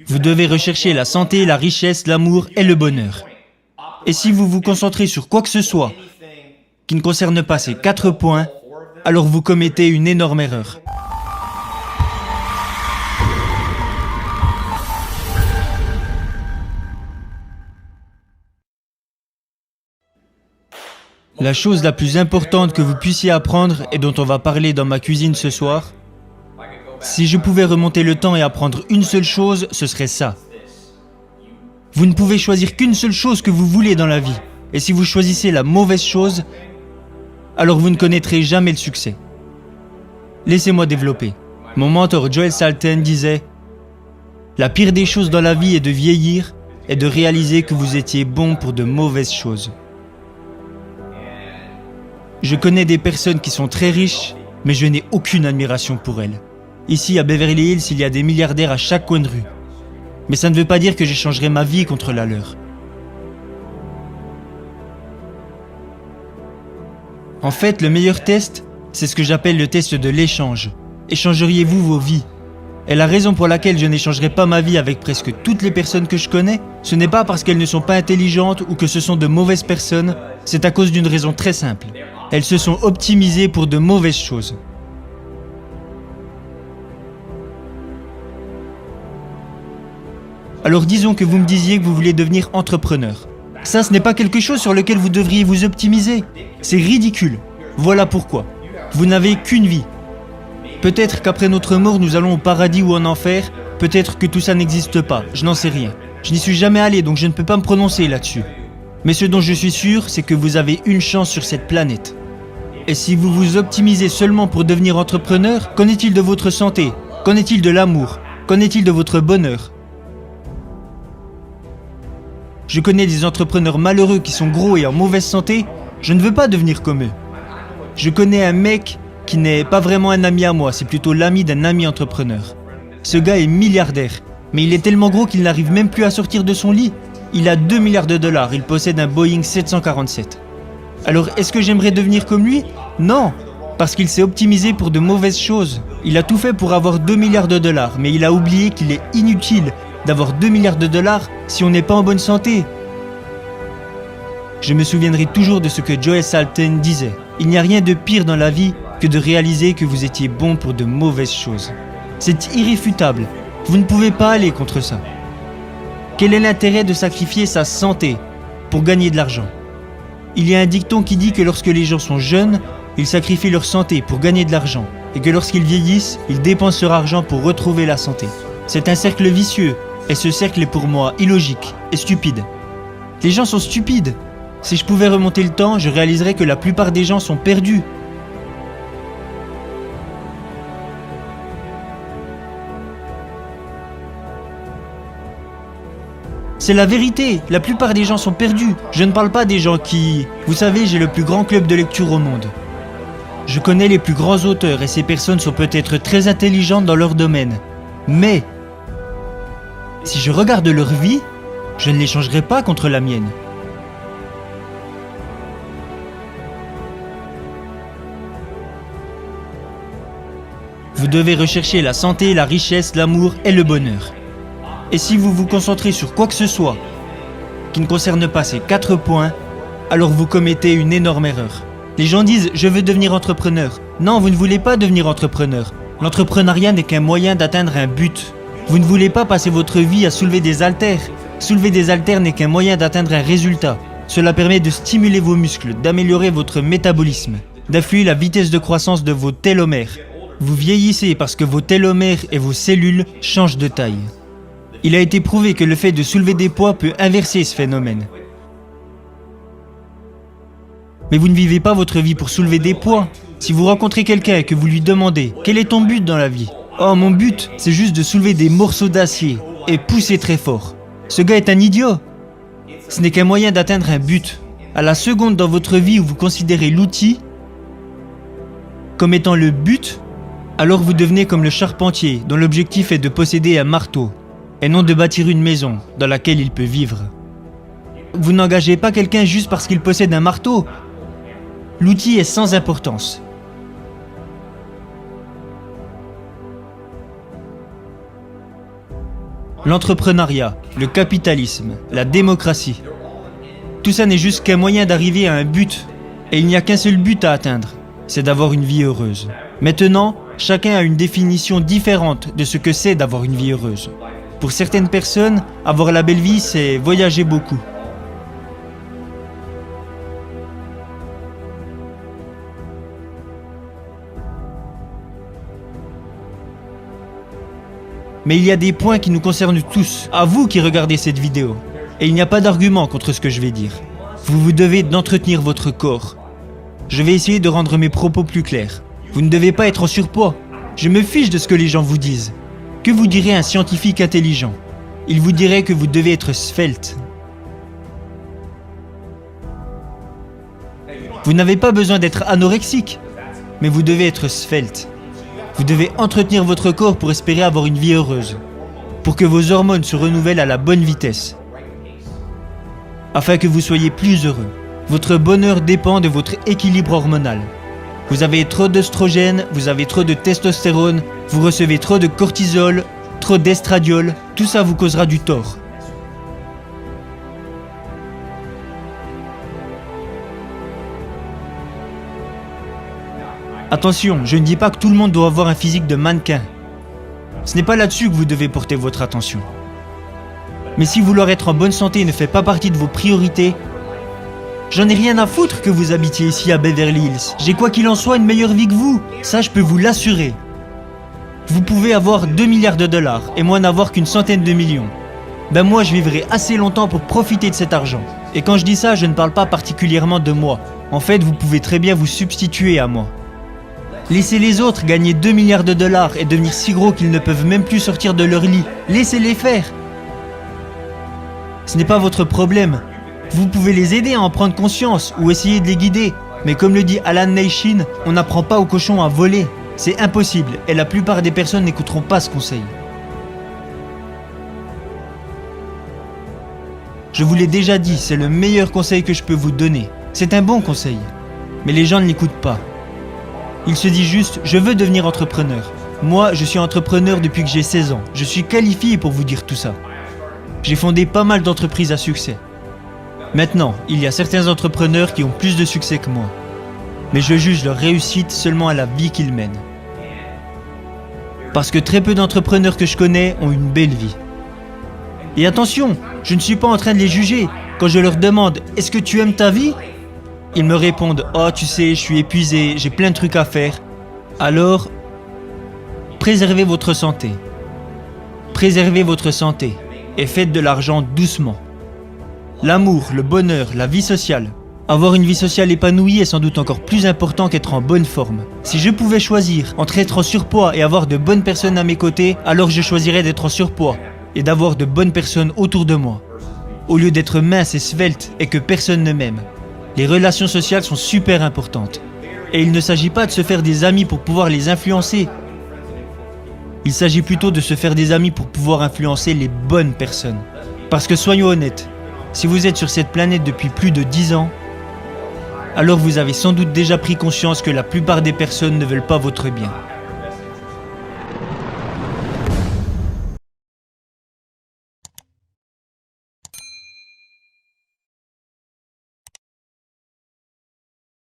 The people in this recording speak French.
Vous devez rechercher la santé, la richesse, l'amour et le bonheur. Et si vous vous concentrez sur quoi que ce soit qui ne concerne pas ces 4 points, alors vous commettez une énorme erreur. La chose la plus importante que vous puissiez apprendre et dont on va parler dans ma cuisine ce soir, si je pouvais remonter le temps et apprendre une seule chose, ce serait ça. Vous ne pouvez choisir qu'une seule chose que vous voulez dans la vie. Et si vous choisissez la mauvaise chose, alors vous ne connaîtrez jamais le succès. Laissez-moi développer. Mon mentor Joel Salatin disait « La pire des choses dans la vie est de vieillir et de réaliser que vous étiez bon pour de mauvaises choses. » Je connais des personnes qui sont très riches, mais je n'ai aucune admiration pour elles. Ici, à Beverly Hills, il y a des milliardaires à chaque coin de rue. Mais ça ne veut pas dire que j'échangerai ma vie contre la leur. En fait, le meilleur test, c'est ce que j'appelle le test de l'échange. Échangeriez-vous vos vies? Et la raison pour laquelle je n'échangerai pas ma vie avec presque toutes les personnes que je connais, ce n'est pas parce qu'elles ne sont pas intelligentes ou que ce sont de mauvaises personnes, c'est à cause d'une raison très simple. Elles se sont optimisées pour de mauvaises choses. Alors disons que vous me disiez que vous voulez devenir entrepreneur. Ça, ce n'est pas quelque chose sur lequel vous devriez vous optimiser. C'est ridicule. Voilà pourquoi. Vous n'avez qu'une vie. Peut-être qu'après notre mort, nous allons au paradis ou en enfer. Peut-être que tout ça n'existe pas. Je n'en sais rien. Je n'y suis jamais allé, donc je ne peux pas me prononcer là-dessus. Mais ce dont je suis sûr, c'est que vous avez une chance sur cette planète. Et si vous vous optimisez seulement pour devenir entrepreneur, qu'en est-il de votre santé? Qu'en est-il de l'amour? Qu'en est-il de votre bonheur? Je connais des entrepreneurs malheureux qui sont gros et en mauvaise santé. Je ne veux pas devenir comme eux. Je connais un mec qui n'est pas vraiment un ami à moi, c'est plutôt l'ami d'un ami entrepreneur. Ce gars est milliardaire, mais il est tellement gros qu'il n'arrive même plus à sortir de son lit. Il a 2 milliards de dollars, il possède un Boeing 747. Alors, est-ce que j'aimerais devenir comme lui? Non, parce qu'il s'est optimisé pour de mauvaises choses. Il a tout fait pour avoir 2 milliards de dollars, mais il a oublié qu'il est inutile d'avoir 2 milliards de dollars si on n'est pas en bonne santé. Je me souviendrai toujours de ce que Joel Salatin disait. Il n'y a rien de pire dans la vie que de réaliser que vous étiez bon pour de mauvaises choses. C'est irréfutable. Vous ne pouvez pas aller contre ça. Quel est l'intérêt de sacrifier sa santé pour gagner de l'argent? Il y a un dicton qui dit que lorsque les gens sont jeunes, ils sacrifient leur santé pour gagner de l'argent, et que lorsqu'ils vieillissent, ils dépensent leur argent pour retrouver la santé. C'est un cercle vicieux, et ce cercle est pour moi illogique et stupide. Les gens sont stupides. Si je pouvais remonter le temps, je réaliserais que la plupart des gens sont perdus. C'est la vérité, la plupart des gens sont perdus. Je ne parle pas des gens qui... Vous savez, j'ai le plus grand club de lecture au monde. Je connais les plus grands auteurs et ces personnes sont peut-être très intelligentes dans leur domaine. Mais, si je regarde leur vie, je ne l'échangerai pas contre la mienne. Vous devez rechercher la santé, la richesse, l'amour et le bonheur. Et si vous vous concentrez sur quoi que ce soit qui ne concerne pas ces 4 points, alors vous commettez une énorme erreur. Les gens disent « je veux devenir entrepreneur ». Non, vous ne voulez pas devenir entrepreneur. L'entrepreneuriat n'est qu'un moyen d'atteindre un but. Vous ne voulez pas passer votre vie à soulever des haltères. Soulever des haltères n'est qu'un moyen d'atteindre un résultat. Cela permet de stimuler vos muscles, d'améliorer votre métabolisme, d'influer la vitesse de croissance de vos télomères. Vous vieillissez parce que vos télomères et vos cellules changent de taille. Il a été prouvé que le fait de soulever des poids peut inverser ce phénomène. Mais vous ne vivez pas votre vie pour soulever des poids. Si vous rencontrez quelqu'un et que vous lui demandez « Quel est ton but dans la vie ?» « Oh, mon but, c'est juste de soulever des morceaux d'acier et pousser très fort. » Ce gars est un idiot. Ce n'est qu'un moyen d'atteindre un but. À la seconde dans votre vie où vous considérez l'outil comme étant le but, alors vous devenez comme le charpentier dont l'objectif est de posséder un marteau et non de bâtir une maison dans laquelle il peut vivre. Vous n'engagez pas quelqu'un juste parce qu'il possède un marteau. L'outil est sans importance. l'entrepreneuriat, le capitalisme, la démocratie. Tout ça n'est juste qu'un moyen d'arriver à un but. Et il n'y a qu'un seul but à atteindre, c'est d'avoir une vie heureuse. Maintenant, chacun a une définition différente de ce que c'est d'avoir une vie heureuse. Pour certaines personnes, avoir la belle vie, c'est voyager beaucoup. Mais il y a des points qui nous concernent tous, à vous qui regardez cette vidéo. Et il n'y a pas d'argument contre ce que je vais dire. Vous devez d'entretenir votre corps. Je vais essayer de rendre mes propos plus clairs. Vous ne devez pas être en surpoids. Je me fiche de ce que les gens vous disent. Que vous dirait un scientifique intelligent? Il vous dirait que vous devez être svelte. Vous n'avez pas besoin d'être anorexique, mais vous devez être svelte. Vous devez entretenir votre corps pour espérer avoir une vie heureuse, pour que vos hormones se renouvellent à la bonne vitesse, afin que vous soyez plus heureux. Votre bonheur dépend de votre équilibre hormonal. Vous avez trop d'œstrogène, vous avez trop de testostérone, vous recevez trop de cortisol, trop d'estradiol, tout ça vous causera du tort. Attention, je ne dis pas que tout le monde doit avoir un physique de mannequin. Ce n'est pas là-dessus que vous devez porter votre attention. Mais si vouloir être en bonne santé ne fait pas partie de vos priorités, j'en ai rien à foutre que vous habitiez ici à Beverly Hills. J'ai quoi qu'il en soit une meilleure vie que vous, ça je peux vous l'assurer. Vous pouvez avoir 2 milliards de dollars et moi n'avoir qu'une centaine de millions. Ben moi je vivrai assez longtemps pour profiter de cet argent. Et quand je dis ça, je ne parle pas particulièrement de moi. En fait, vous pouvez très bien vous substituer à moi. Laissez les autres gagner 2 milliards de dollars et devenir si gros qu'ils ne peuvent même plus sortir de leur lit. Laissez-les faire. Ce n'est pas votre problème. Vous pouvez les aider à en prendre conscience ou essayer de les guider. Mais comme le dit Alan Neishin, on n'apprend pas aux cochons à voler. C'est impossible et la plupart des personnes n'écouteront pas ce conseil. Je vous l'ai déjà dit, c'est le meilleur conseil que je peux vous donner. C'est un bon conseil. Mais les gens ne l'écoutent pas. Ils se disent juste, je veux devenir entrepreneur. Moi, je suis entrepreneur depuis que j'ai 16 ans. Je suis qualifié pour vous dire tout ça. J'ai fondé pas mal d'entreprises à succès. Maintenant, il y a certains entrepreneurs qui ont plus de succès que moi. Mais je juge leur réussite seulement à la vie qu'ils mènent. Parce que très peu d'entrepreneurs que je connais ont une belle vie. Et attention, je ne suis pas en train de les juger. Quand je leur demande « Est-ce que tu aimes ta vie ?» Ils me répondent « Oh, tu sais, je suis épuisé, j'ai plein de trucs à faire. » Alors, préservez votre santé. Préservez votre santé et faites de l'argent doucement. L'amour, le bonheur, la vie sociale. Avoir une vie sociale épanouie est sans doute encore plus important qu'être en bonne forme. Si je pouvais choisir entre être en surpoids et avoir de bonnes personnes à mes côtés, alors je choisirais d'être en surpoids et d'avoir de bonnes personnes autour de moi, au lieu d'être mince et svelte et que personne ne m'aime. Les relations sociales sont super importantes. Et il ne s'agit pas de se faire des amis pour pouvoir les influencer. Il s'agit plutôt de se faire des amis pour pouvoir influencer les bonnes personnes. Parce que soyons honnêtes, si vous êtes sur cette planète depuis plus de 10 ans, alors vous avez sans doute déjà pris conscience que la plupart des personnes ne veulent pas votre bien.